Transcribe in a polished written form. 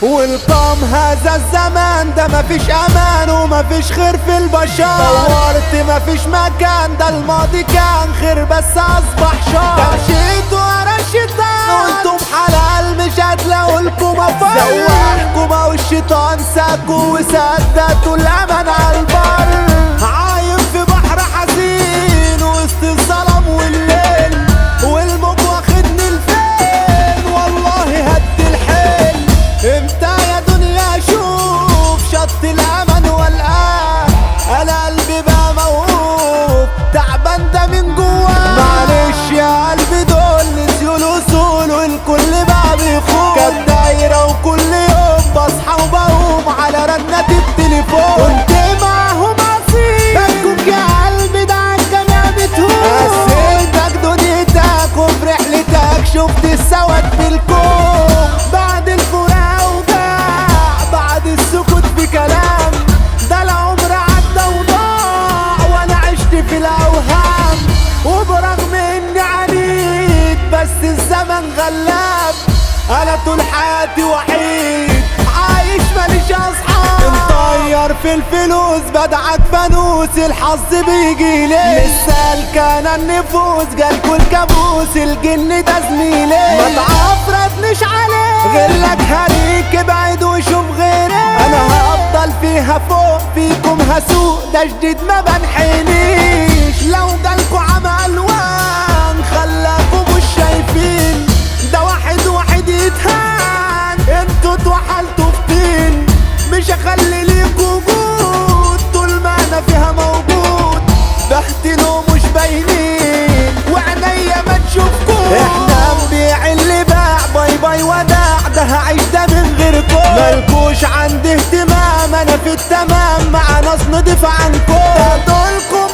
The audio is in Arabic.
والقام هذا الزمان ده مفيش امان ومفيش خير في البشر. دورت مفيش مكان، ده الماضي كان خير بس اصبح شر. مشيتوا ورا الشيطان وانتم حلال مش هتلاقولكوا مفر. زوحكوا بقوا الشيطان ساكوا وسددوا الامل على البر. عايم في بحر حزين وسط الظلام والليل، والموج واخدني لفين والله هد الحيل. امتى يا دنيا اشوف شط الامل والان؟ انا قلبي بقى موقوف تعبان ده من جواه. معلش يا قلبي دول نسيوا الاصول والكل بقى بيخون. كانت دايره وكل يوم بصحى وبقوم على رنة التليفون. كنت معاهم عصير بكوك يا قلبي ده عالجميع بتهون. قسيتك دنيتك وفي رحلتك شفت السواد في الكون. بعد الفراق وجاع بعد السكوت في كلام، ده العمر عدى وضاع وانا عشت في الاوهام. وبرغم اني عنيد بس الزمن غلاب، انا طول حياتي وحيد عايش ماليش اصحاب. مطير في الفلوس بدعك فانوس الحظ بيجي ليه. لسه كان النفوس جالكوا الكابوس الجن ده زميلي. ما تعفرتنيش عليه غير لك هريك ابعد وشوف غيري. انا هفضل فيها فوق فيكم هسوق ده جديد ما بنحنيش. لو جالكوا عمى الوان خلاكوا مش شايفين، ده واحد واحد يتهان انتوا اتوحلتوا في طين. مش هخلي ليك وجود طول ما انا فيها موجود. بختي لو مش باينين وعينيا ما تشوفكم. احنا نبيع اللي باع باي باي وداع، ده هعيش ده من غيركم. مالكوش عندي اهتمام انا في التمام مع ناس نضيف عنكم. دولكم